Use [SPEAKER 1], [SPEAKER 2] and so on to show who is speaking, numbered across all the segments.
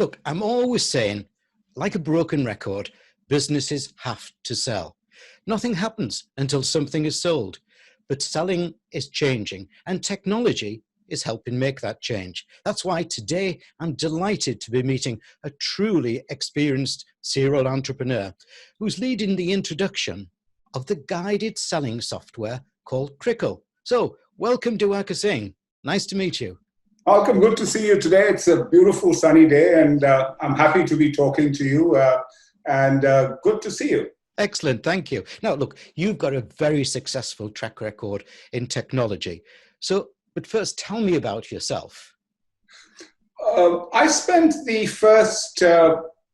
[SPEAKER 1] Look, I'm always saying, like a broken record, businesses have to sell. Nothing happens until something is sold, but selling is changing and technology is helping make that change. That's why today I'm delighted to be meeting a truly experienced serial entrepreneur who's leading the introduction of the guided selling software called Crikle. So welcome, Diwaker Singh. Nice to meet you.
[SPEAKER 2] Malcolm, good to see you today. It's a beautiful sunny day and I'm happy to be talking to you and good to see you.
[SPEAKER 1] Excellent, thank you. Now, look, you've got a very successful track record in technology. But first, tell me about yourself.
[SPEAKER 2] I spent the first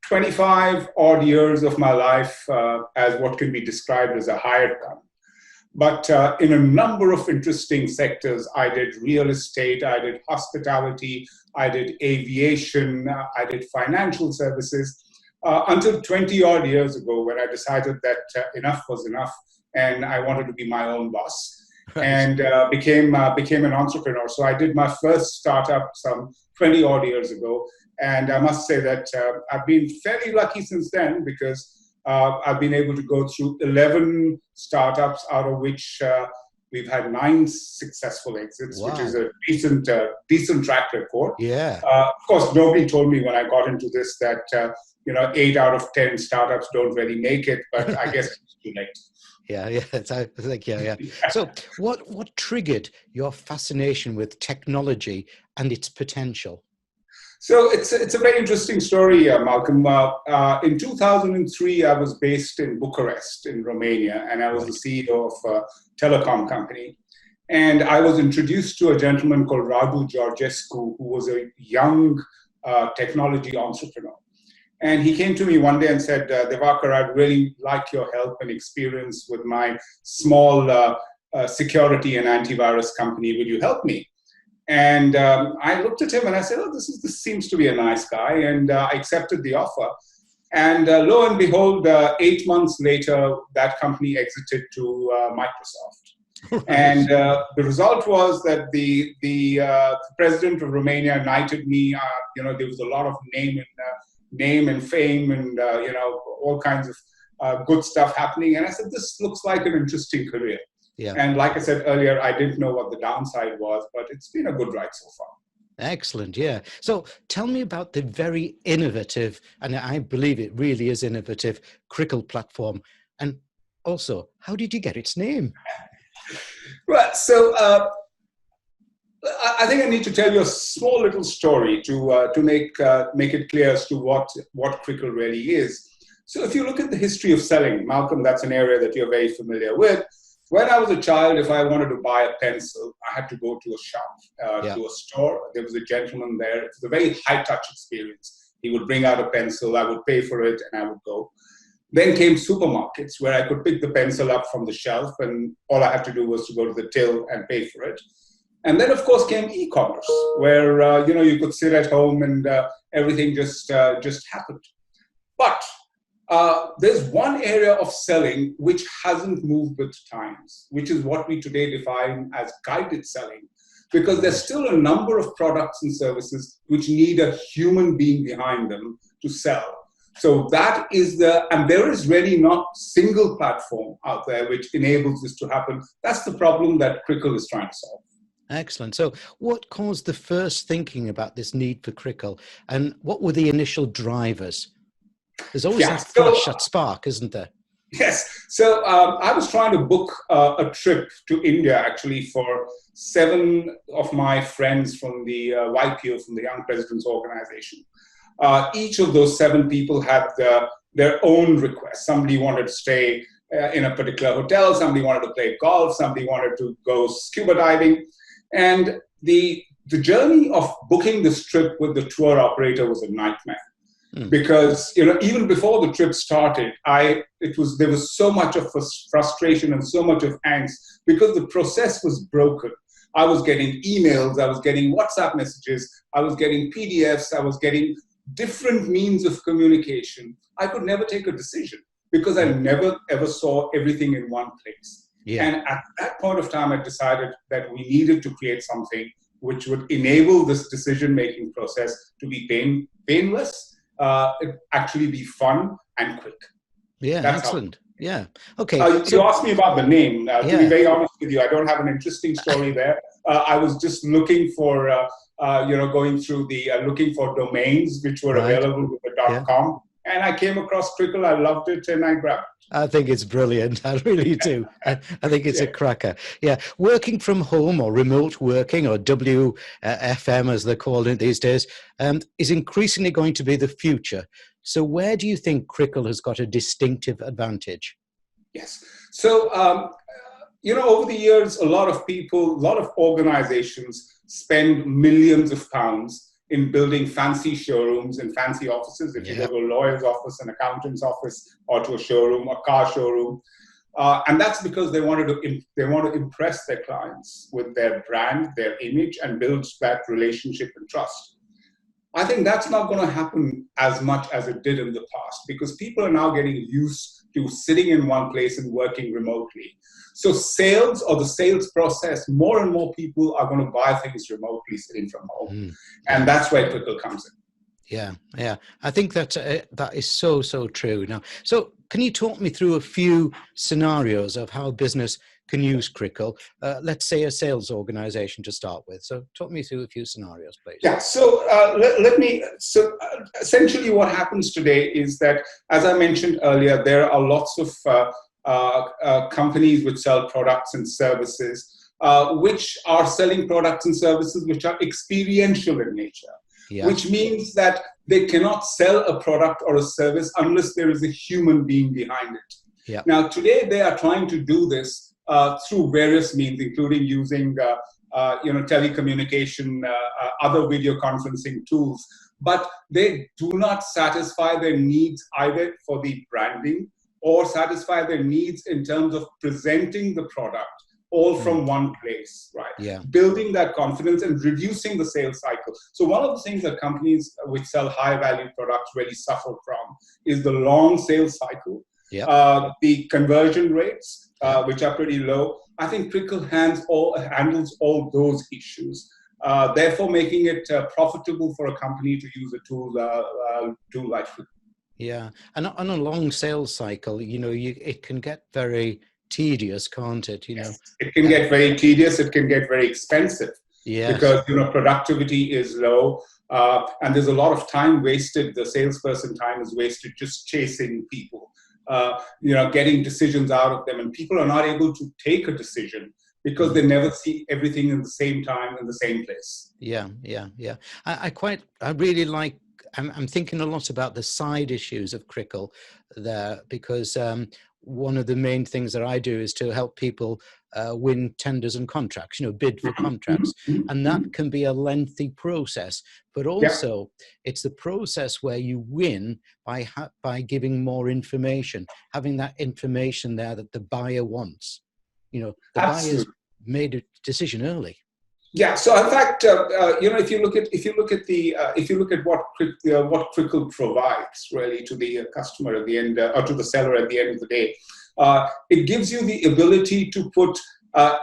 [SPEAKER 2] 25 odd years of my life as what can be described as a hired gun. But in a number of interesting sectors, I did real estate, I did hospitality, I did aviation, I did financial services, until 20 odd years ago when I decided that enough was enough and I wanted to be my own boss. Right. And became an entrepreneur. So I did my first startup some 20 odd years ago. And I must say that I've been fairly lucky since then because I've been able to go through 11 startups, out of which we've had 9 successful exits, wow, which is a decent track record.
[SPEAKER 1] Yeah.
[SPEAKER 2] Of course, nobody told me when I got into this that 8 out of 10 startups don't really make it, but I guess it's too late.
[SPEAKER 1] Yeah. I think, yeah. So what triggered your fascination with technology and its potential?
[SPEAKER 2] So it's a very interesting story, Malcolm. In 2003, I was based in Bucharest in Romania, and I was the CEO of a telecom company. And I was introduced to a gentleman called Radu Georgescu, who was a young technology entrepreneur. And he came to me one day and said, Diwaker, I'd really like your help and experience with my small security and antivirus company. Would you help me? And I looked at him and I said, oh, this seems to be a nice guy. And I accepted the offer. And lo and behold, 8 months later, that company exited to Microsoft. And the result was that the president of Romania knighted me. There was a lot of name and fame and all kinds of good stuff happening. And I said, this looks like an interesting career.
[SPEAKER 1] Yeah.
[SPEAKER 2] And like I said earlier, I didn't know what the downside was, but it's been a good ride so far.
[SPEAKER 1] Excellent. Yeah. So tell me about the very innovative, and I believe it really is innovative, Crikle platform. And also, how did you get its name?
[SPEAKER 2] Right. So I think I need to tell you a small little story to make it clear as to what Crikle really is. So if you look at the history of selling, Malcolm, that's an area that you're very familiar with. When I was a child, if I wanted to buy a pencil, I had to go to a shop, to a store. There was a gentleman there. It was a very high-touch experience. He would bring out a pencil, I would pay for it, and I would go. Then came supermarkets, where I could pick the pencil up from the shelf, and all I had to do was to go to the till and pay for it. And then, of course, came e-commerce, where you could sit at home and everything just happened. But there's one area of selling which hasn't moved with times, which is what we today define as guided selling, because there's still a number of products and services which need a human being behind them to sell. So that is and there is really not a single platform out there which enables this to happen. That's the problem that Crikle is trying to solve.
[SPEAKER 1] Excellent. So what caused the first thinking about this need for Crikle, and what were the initial drivers? There's always that flash, that spark, isn't there?
[SPEAKER 2] Yes. So I was trying to book a trip to India, actually, for 7 of my friends from the YPO, from the Young Presidents Organization. Each of those 7 people had their own requests. Somebody wanted to stay in a particular hotel. Somebody wanted to play golf. Somebody wanted to go scuba diving. And the journey of booking this trip with the tour operator was a nightmare. Because even before the trip started, there was so much of frustration and so much of angst because the process was broken. I was getting emails, I was getting WhatsApp messages, I was getting PDFs, I was getting different means of communication. I could never take a decision because I never ever saw everything in one place. Yeah. And at that point of time, I decided that we needed to create something which would enable this decision-making process to be painless, it actually be fun and quick.
[SPEAKER 1] Yeah,
[SPEAKER 2] That's how.
[SPEAKER 1] excellent. Yeah. Okay.
[SPEAKER 2] You asked me about the name. To be
[SPEAKER 1] Yeah.
[SPEAKER 2] very honest with you, I don't have an interesting story there. I was just looking for, going through the looking for domains which were
[SPEAKER 1] Right.
[SPEAKER 2] available with the
[SPEAKER 1] Yeah.
[SPEAKER 2] .com, and I came across Crikle. I loved it, and I grabbed it.
[SPEAKER 1] I think it's brilliant. I really do. I think it's a cracker. Yeah. Working from home or remote working or WFM as they're called it these days is increasingly going to be the future. So where do you think Crikle has got a distinctive advantage?
[SPEAKER 2] Yes. So, over the years, a lot of people, a lot of organizations spend millions of pounds in building fancy showrooms and fancy offices. If you go to a lawyer's office, an accountant's office, or to a showroom, a car showroom, and that's because they want to impress their clients with their brand, their image, and build that relationship and trust. I think that's not going to happen as much as it did in the past, because people are now getting used to sitting in one place and working remotely. So sales, or the sales process, more and more people are going to buy things remotely sitting from home. And that's where Crikle comes in.
[SPEAKER 1] Yeah, yeah. I think that is so true. Now, so can you talk me through a few scenarios of how business can use Crikle? Let's say a sales organization to start with. So talk me through a few scenarios, please.
[SPEAKER 2] Yeah, so essentially what happens today is that, as I mentioned earlier, there are lots of companies which sell products and services, which are selling products and services which are experiential in nature. Yeah. Which means that they cannot sell a product or a service unless there is a human being behind it. Yeah. Now, today they are trying to do this through various means, including using telecommunication, other video conferencing tools, but they do not satisfy their needs either for the branding or satisfy their needs in terms of presenting the product all from one place, right? Yeah. Building that confidence and reducing the sales cycle. So one of the things that companies which sell high value products really suffer from is the long sales cycle, the conversion rates, which are pretty low. I think Crikle handles all those issues, therefore making it profitable for a company to use a tool like Crikle.
[SPEAKER 1] Yeah, and on a long sales cycle, it can get very tedious, can't it?
[SPEAKER 2] Yes. It can get very tedious. It can get very expensive. Yes. Because productivity is low, and there's a lot of time wasted. The salesperson time is wasted just chasing people, getting decisions out of them, and people are not able to take a decision because they never see everything in the same time in the same place.
[SPEAKER 1] Yeah. I really like. I'm thinking a lot about the side issues of Crikle there, because one of the main things that I do is to help people win tenders and contracts, bid for contracts. And that can be a lengthy process, but also it's the process where you win by giving more information, having that information there that the buyer wants. The buyer's made a decision early.
[SPEAKER 2] Yeah. So in fact, if you look at what Crikle provides really to the customer at the end, or to the seller at the end of the day, it gives you the ability to put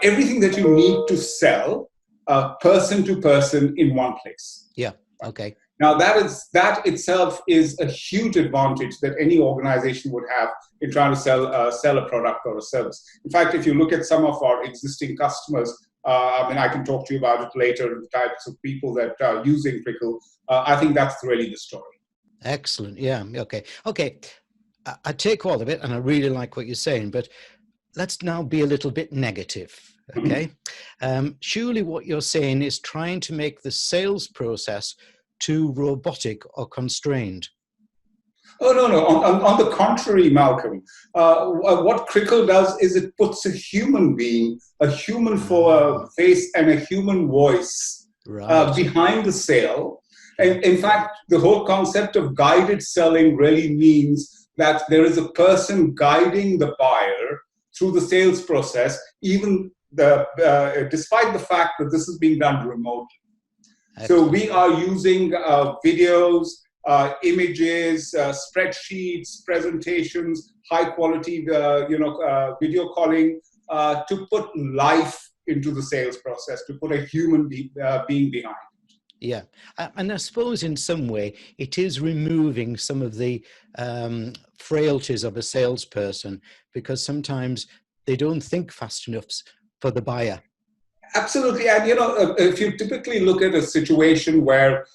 [SPEAKER 2] everything that you need to sell person to person in one place.
[SPEAKER 1] Yeah. Okay.
[SPEAKER 2] Now that itself is a huge advantage that any organization would have in trying to sell a product or a service. In fact, if you look at some of our existing customers, I can talk to you about it later, the types of people that are using Crikle. I think that's really the story.
[SPEAKER 1] Excellent. Yeah. Okay. I take all of it, and I really like what you're saying, but let's now be a little bit negative. Okay. Surely what you're saying is trying to make the sales process too robotic or constrained.
[SPEAKER 2] Oh, no. On the contrary, Malcolm, what Crikle does is it puts a human being, a human face and a human voice behind the sale. And in fact, the whole concept of guided selling really means that there is a person guiding the buyer through the sales process, even despite the fact that this is being done remotely. Excellent. So we are using videos, images, spreadsheets, presentations, high quality, video calling to put life into the sales process, to put a human being behind.
[SPEAKER 1] Yeah, and I suppose in some way it is removing some of the frailties of a salesperson, because sometimes they don't think fast enough for the buyer.
[SPEAKER 2] Absolutely. And, if you typically look at a situation where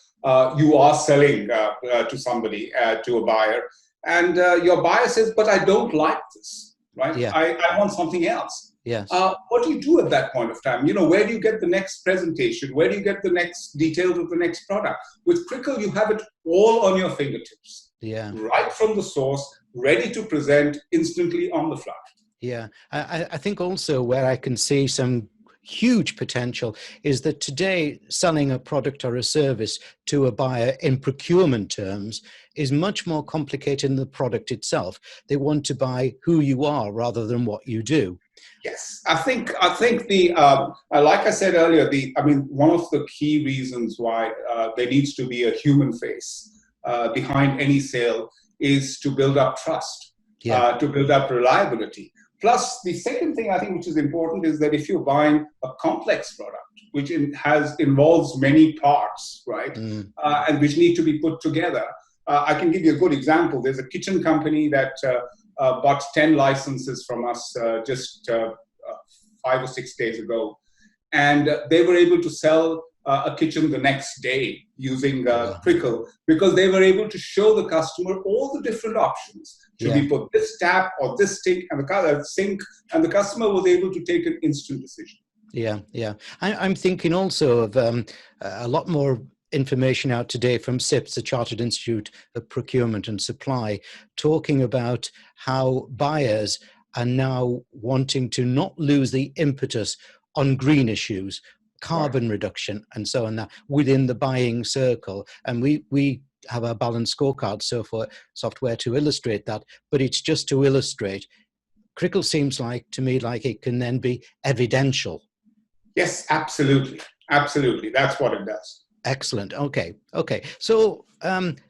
[SPEAKER 2] you are selling to somebody, to a buyer, and your buyer says, but I don't like this, right?
[SPEAKER 1] Yeah,
[SPEAKER 2] I want something else.
[SPEAKER 1] yes,
[SPEAKER 2] What do you do at that point of time? Where do you get the next presentation? Where do you get the next details of the next product? With Crikle, you have it all on your fingertips,
[SPEAKER 1] yeah.
[SPEAKER 2] right from the source, ready to present instantly on the fly.
[SPEAKER 1] Yeah, I think also where I can see some huge potential is that today selling a product or a service to a buyer in procurement terms is much more complicated than the product itself. They want to buy who you are rather than what you do.
[SPEAKER 2] Yes, I think the like I said earlier, one of the key reasons why there needs to be a human face behind any sale is to build up trust,
[SPEAKER 1] Yeah,
[SPEAKER 2] to build up reliability. Plus, the second thing I think which is important is that if you're buying a complex product, which involves many parts, right, and which need to be put together, I can give you a good example. There's a kitchen company that bought 10 licenses from us just 5 or 6 days ago. And they were able to sell a kitchen the next day using Crikle, because they were able to show the customer all the different options. Should we put this tap or this sink and the sink? And the customer was able to take an instant decision.
[SPEAKER 1] Yeah, yeah. I'm thinking also of a lot more information out today from CIPS, the Chartered Institute of Procurement and Supply, talking about how buyers are now wanting to not lose the impetus on green issues, carbon reduction, and so on, that within the buying circle. And we have a balanced scorecard software to illustrate that, but it's just to illustrate. Crikle seems to me like it can then be evidential.
[SPEAKER 2] Yes, absolutely. Absolutely. That's what it does.
[SPEAKER 1] Excellent. Okay. So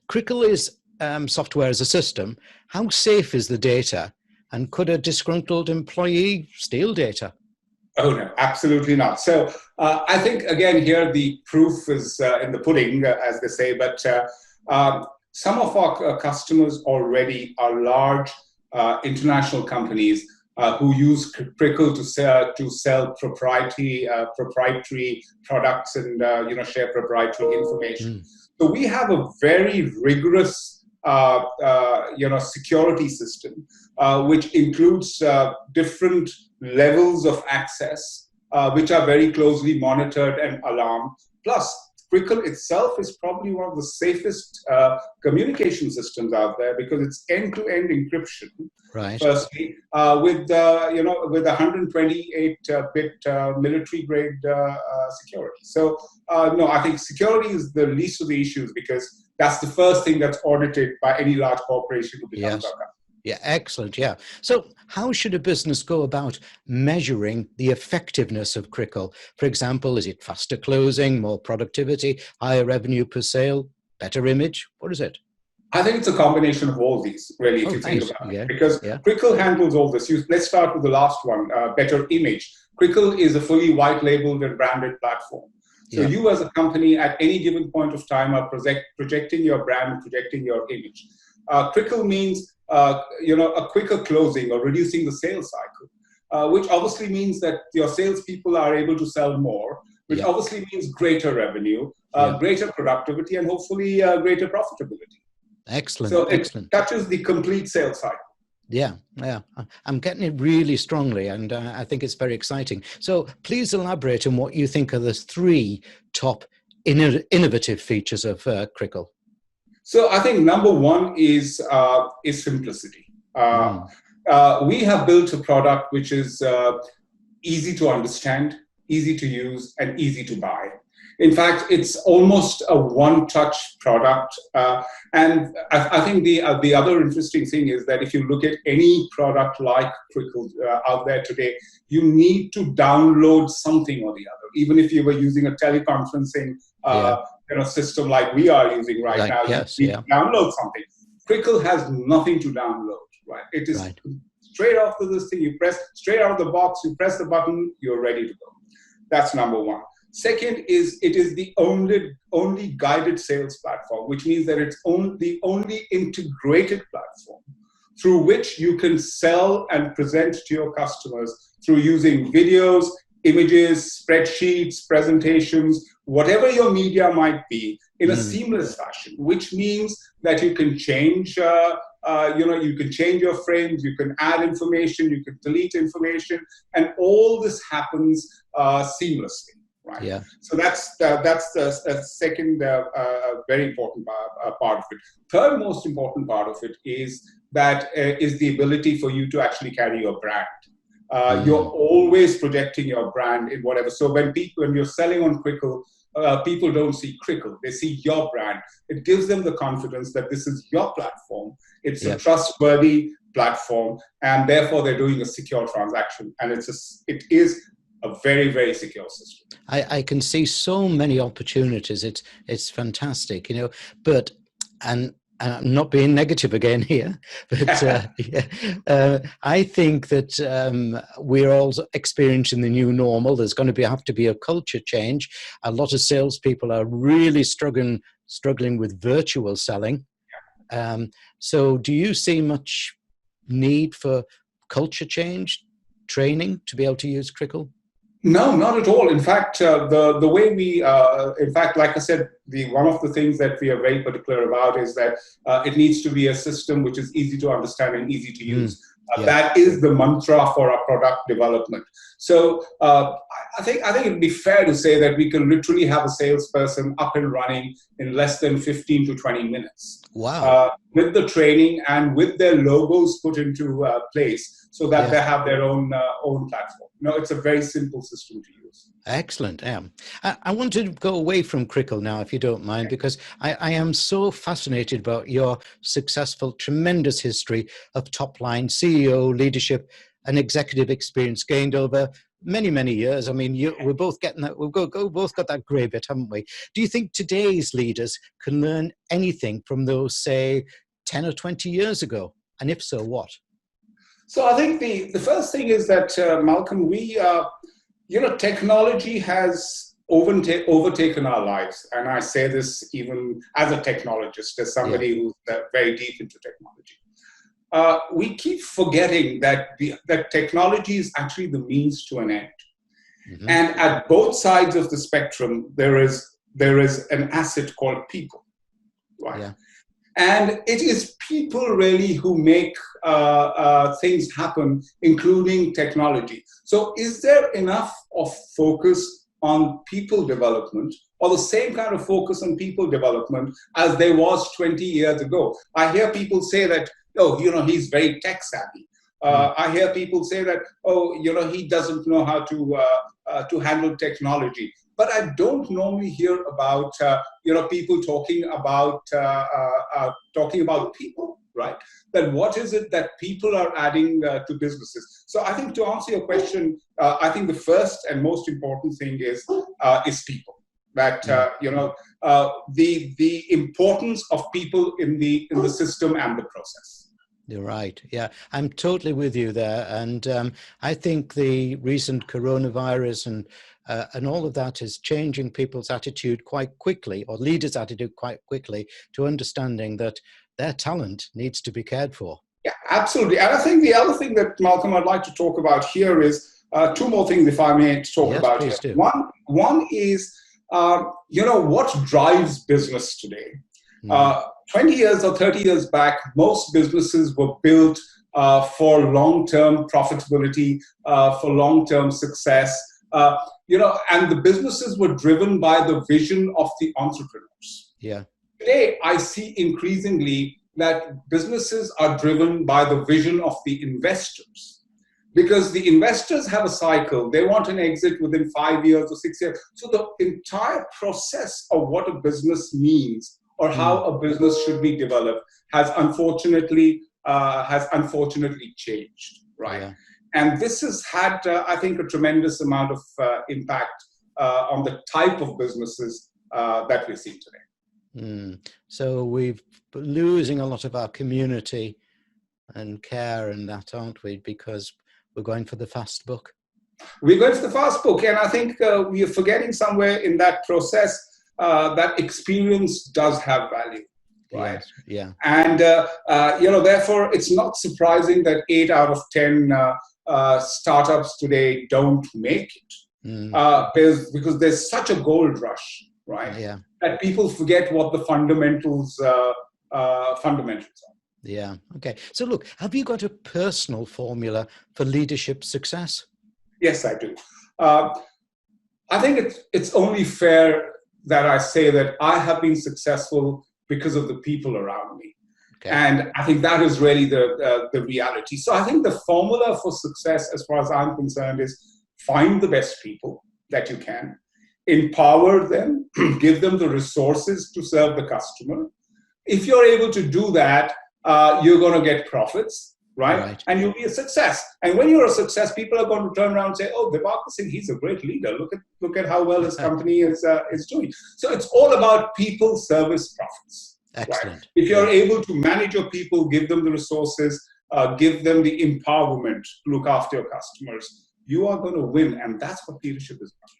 [SPEAKER 1] Crikle is software as a system. How safe is the data? And could a disgruntled employee steal data?
[SPEAKER 2] Oh, no, absolutely not. So I think, again, here the proof is in the pudding, as they say. But some of our customers already are large international companies who use Crikle to sell proprietary products and share proprietary information. So we have a very rigorous security system, which includes different levels of access, which are very closely monitored and alarmed. Plus, Crikle itself is probably one of the safest communication systems out there, because it's end-to-end encryption.
[SPEAKER 1] Right.
[SPEAKER 2] Firstly, with 128-bit military-grade security. So, no, I think security is the least of the issues, because that's the first thing that's audited by any large corporation who becomes our customer.
[SPEAKER 1] Yeah, excellent. Yeah. So how should a business go about measuring the effectiveness of Crikle? For example, is it faster closing, more productivity, higher revenue per sale, better image? What is it?
[SPEAKER 2] I think it's a combination of all these, really, if you think about it. Because
[SPEAKER 1] Yeah.
[SPEAKER 2] Crikle handles all this. Let's start with the last one, better image. Crikle is a fully white-labeled and branded platform. So you as a company at any given point of time are projecting your brand, projecting your image. Crikle means a quicker closing or reducing the sales cycle, which obviously means that your salespeople are able to sell more, which obviously means greater revenue, greater productivity, and hopefully greater profitability.
[SPEAKER 1] Excellent.
[SPEAKER 2] So it
[SPEAKER 1] Excellent.
[SPEAKER 2] touches the complete sales cycle.
[SPEAKER 1] Yeah. I'm getting it really strongly, and I think it's very exciting. So please elaborate on what you think are the 3 top innovative features of Crikle.
[SPEAKER 2] So I think number 1 is simplicity. We have built a product which is easy to understand, easy to use, and easy to buy. In fact, it's almost a one-touch product. And I think the other interesting thing is that if you look at any product like Crikle out there today, you need to download something or the other. Even if you were using a teleconferencing system like we are using right now, you need to download something. Crikle has nothing to download, right? It is straight after this thing, you press straight out of the box, you press the button, you're ready to go. That's number 1. Second is it is the only guided sales platform, which means that it's the only integrated platform through which you can sell and present to your customers through using videos, images, spreadsheets, presentations, whatever your media might be, in a seamless fashion, which means that you can change, you can change your frames, you can add information, you can delete information, and all this happens seamlessly. Right.
[SPEAKER 1] Yeah.
[SPEAKER 2] So that's the second very important part of it. Third most important part of it is that is the ability for you to actually carry your brand. You're always projecting your brand in whatever. So when you're selling on Crikle, people don't see Crikle; they see your brand. It gives them the confidence that this is your platform. It's a trustworthy platform, and therefore they're doing a secure transaction, and it is a very, very secure system.
[SPEAKER 1] I can see so many opportunities. It's fantastic, you know, but, and I'm not being negative again here, but I think that we're all experiencing the new normal. There's going to have to be a culture change. A lot of salespeople are really struggling with virtual selling. So do you see much need for culture change, training to be able to use Crikle?
[SPEAKER 2] No, not at all. In fact, the way we, in fact, like I said, one of the things that we are very particular about is that it needs to be a system which is easy to understand and easy to use. That is the mantra for our product development. So I think it would be fair to say that we can literally have a salesperson up and running in less than 15 to 20 minutes.
[SPEAKER 1] Wow.
[SPEAKER 2] With the training and with their logos put into place so that they have their own platform. No, it's a very simple system to use.
[SPEAKER 1] Excellent. I want to go away from Crikle now, if you don't mind, because I am so fascinated about your successful, tremendous history of top-line CEO leadership and executive experience gained over many, many years. I mean, we're both getting that. We've both got that grey bit, haven't we? Do you think today's leaders can learn anything from those, say, 10 or 20 years ago? And if so, what?
[SPEAKER 2] So I think the first thing is that, Malcolm, technology has overtaken our lives. And I say this even as a technologist, as somebody who's very deep into technology. We keep forgetting that that technology is actually the means to an end. And at both sides of the spectrum, there is an asset called people, right? Yeah. And it is people really who make things happen, including technology. So is there enough of focus on people development, or the same kind of focus on people development as there was 20 years ago? I hear people say that, he's very tech savvy. I hear people say that, he doesn't know how to handle technology. But I don't normally hear about people talking about people, right? Then what is it that people are adding to businesses? So I think to answer your question, I think the first and most important thing is people. That the importance of people in the system and the process.
[SPEAKER 1] You're right. Yeah, I'm totally with you there. And I think the recent coronavirus and all of that is changing people's attitude quite quickly, or leaders' attitude quite quickly, to understanding that their talent needs to be cared for.
[SPEAKER 2] Yeah, absolutely. And I think the other thing that, Malcolm, I'd like to talk about here is two more things, if I may talk about here.
[SPEAKER 1] Do.
[SPEAKER 2] One is, what drives business today? 20 years or 30 years back, most businesses were built for long-term profitability, for long-term success, and the businesses were driven by the vision of the entrepreneurs.
[SPEAKER 1] Yeah.
[SPEAKER 2] Today, I see increasingly that businesses are driven by the vision of the investors, because the investors have a cycle. They want an exit within 5 years or 6 years. So the entire process of what a business means or how a business should be developed has unfortunately changed, right? Yeah. And this has had, I think, a tremendous amount of impact on the type of businesses that we see today.
[SPEAKER 1] So we're losing a lot of our community and care and that, aren't we? Because we're going for the fast buck.
[SPEAKER 2] We're going to the fast book, and I think we are forgetting somewhere in that process that experience does have value, right?
[SPEAKER 1] Yes. Yeah.
[SPEAKER 2] And therefore, it's not surprising that 8 out of 10 startups today don't make it because there's such a gold rush, right?
[SPEAKER 1] Yeah.
[SPEAKER 2] That people forget what the fundamentals are.
[SPEAKER 1] Yeah. Okay. So look, have you got a personal formula for leadership success?
[SPEAKER 2] Yes, I do. I think it's only fair that I say that I have been successful because of the people around me.
[SPEAKER 1] Okay.
[SPEAKER 2] And I think that is really the reality. So I think the formula for success, as far as I'm concerned, is find the best people that you can, empower them, give them the resources to serve the customer. If you're able to do that, you're going to get profits, right? And you'll be a success. And when you're a success, people are going to turn around and say, "Oh, Diwaker Singh, he's a great leader. Look at how well his company is doing." So it's all about people, service, profits.
[SPEAKER 1] Excellent.
[SPEAKER 2] Right? If you're able to manage your people, give them the resources, give them the empowerment to look after your customers, you are going to win. And that's what leadership is about.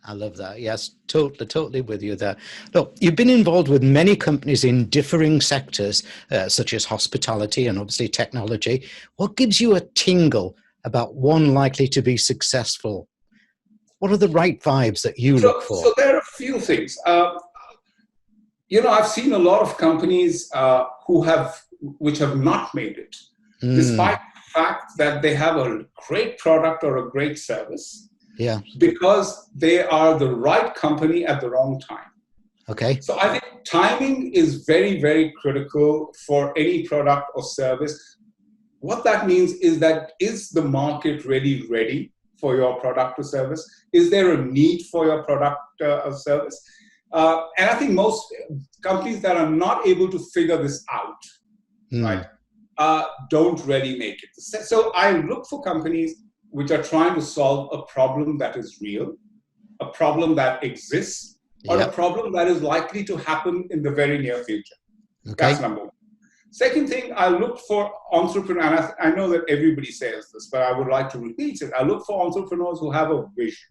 [SPEAKER 1] I love that. Yes, totally with you there. Look, you've been involved with many companies in differing sectors, such as hospitality and obviously technology. What gives you a tingle about one likely to be successful? What are the right vibes that you look for?
[SPEAKER 2] So there are a few things. I've seen a lot of companies which have not made it, despite the fact that they have a great product or a great service.
[SPEAKER 1] Yeah.
[SPEAKER 2] Because they are the right company at the wrong time.
[SPEAKER 1] Okay.
[SPEAKER 2] So I think timing is very, very critical for any product or service. What that means is that, is the market really ready for your product or service? Is there a need for your product or service? And I think most companies that are not able to figure this out, right, don't really make it. So I look for companies which are trying to solve a problem that is real, a problem that exists, or a problem that is likely to happen in the very near future. Okay. That's number one. Second thing, I look for entrepreneurs. I know that everybody says this, but I would like to repeat it. I look for entrepreneurs who have a vision.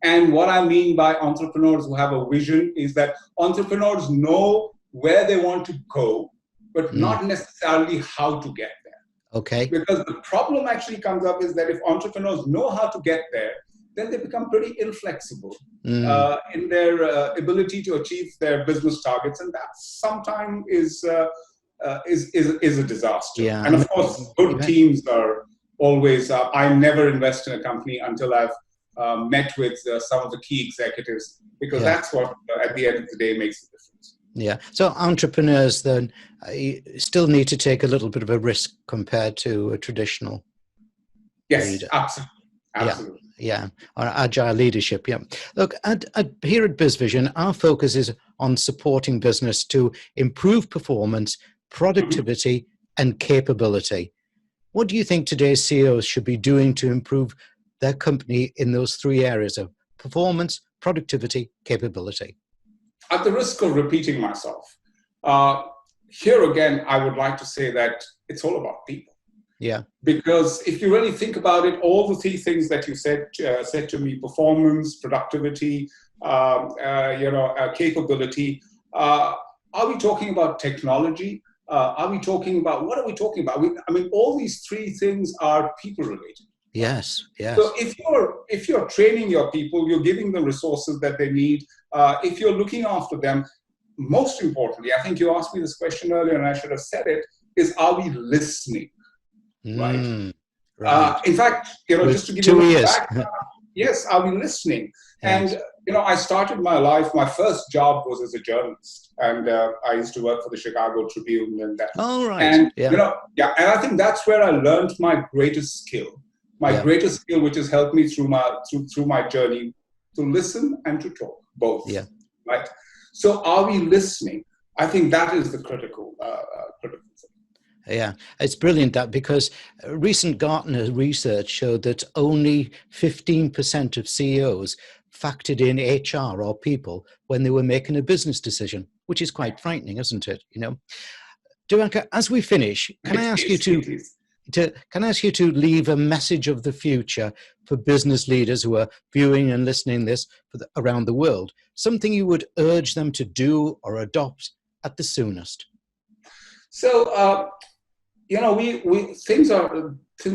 [SPEAKER 2] And what I mean by entrepreneurs who have a vision is that entrepreneurs know where they want to go, but not necessarily how to get there.
[SPEAKER 1] Okay.
[SPEAKER 2] Because the problem actually comes up is that if entrepreneurs know how to get there, then they become pretty inflexible in their ability to achieve their business targets, and that sometimes is a disaster.
[SPEAKER 1] Yeah.
[SPEAKER 2] And of course, good teams are always. I never invest in a company until I've met with some of the key executives, because that's what, at the end of the day, makes the difference.
[SPEAKER 1] Yeah. So entrepreneurs then still need to take a little bit of a risk compared to a traditional leader.
[SPEAKER 2] Absolutely.
[SPEAKER 1] Yeah. Or agile leadership. Yeah. Look, here at BizVision, our focus is on supporting business to improve performance, productivity, and capability. What do you think today's CEOs should be doing to improve their company in those three areas of performance, productivity, capability?
[SPEAKER 2] At the risk of repeating myself, here again, I would like to say that it's all about people.
[SPEAKER 1] Yeah.
[SPEAKER 2] Because if you really think about it, all the three things that you said to me: performance, productivity, capability. Are we talking about technology? Are we talking about, what are we talking about? All these three things are people related.
[SPEAKER 1] Yes.
[SPEAKER 2] So if you're training your people, you're giving them resources that they need. If you're looking after them, most importantly, I think you asked me this question earlier, and I should have said it: is, are we listening? Right. In fact, just to give you a background, yes, are we listening? Yes. And I started my life. My first job was as a journalist, and I used to work for the Chicago Tribune and that.
[SPEAKER 1] Oh, right.
[SPEAKER 2] And and I think that's where I learned my greatest skill. Greatest skill, which has helped me through my journey, to listen and to talk, both. Yeah. Right. So, are we listening? I think that is the critical thing.
[SPEAKER 1] Yeah, it's brilliant that, because recent Gartner research showed that only 15% of CEOs factored in HR or people when they were making a business decision, which is quite frightening, isn't it? Diwaker, as we finish, can I ask you to can I ask you to leave a message of the future for business leaders who are viewing and listening this around the world? Something you would urge them to do or adopt at the soonest?
[SPEAKER 2] So, we things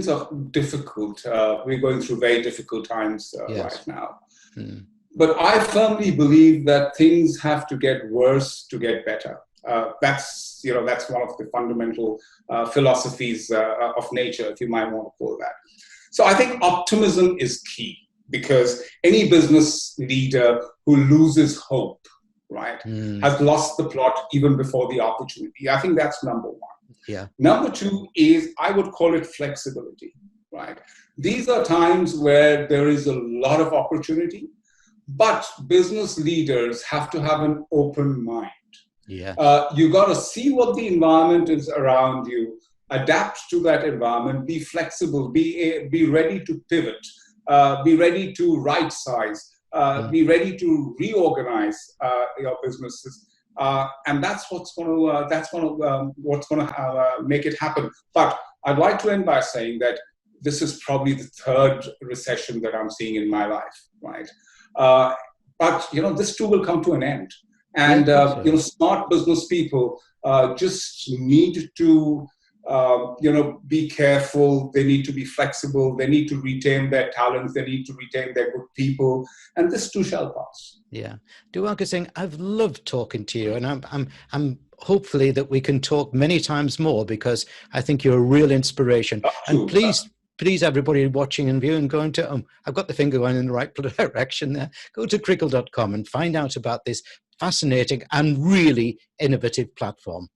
[SPEAKER 2] are difficult. We're going through very difficult times
[SPEAKER 1] Yes.
[SPEAKER 2] right now.
[SPEAKER 1] Mm.
[SPEAKER 2] But I firmly believe that things have to get worse to get better. That's one of the fundamental philosophies of nature, if you might want to call that. So I think optimism is key, because any business leader who loses hope, right, has lost the plot even before the opportunity. I think that's number one.
[SPEAKER 1] Yeah.
[SPEAKER 2] Number two is, I would call it flexibility, right? These are times where there is a lot of opportunity, but business leaders have to have an open mind.
[SPEAKER 1] Yeah.
[SPEAKER 2] You got to see what the environment is around you, adapt to that environment, be flexible, be ready to pivot, be ready to right size, be ready to reorganize your businesses. And that's what's going to make it happen. But I'd like to end by saying that this is probably the third recession that I'm seeing in my life, right? But this too will come to an end, and smart business people just need to be careful. They need to be flexible. They need to retain their talents. They need to retain their good people, and this too shall pass.
[SPEAKER 1] Yeah, Diwaker Singh, I've loved talking to you, and I'm hopefully that we can talk many times more, because I think you're a real inspiration. And please, everybody watching and viewing, go into, I've got the finger going in the right direction there. Go to crikle.com and find out about this fascinating and really innovative platform.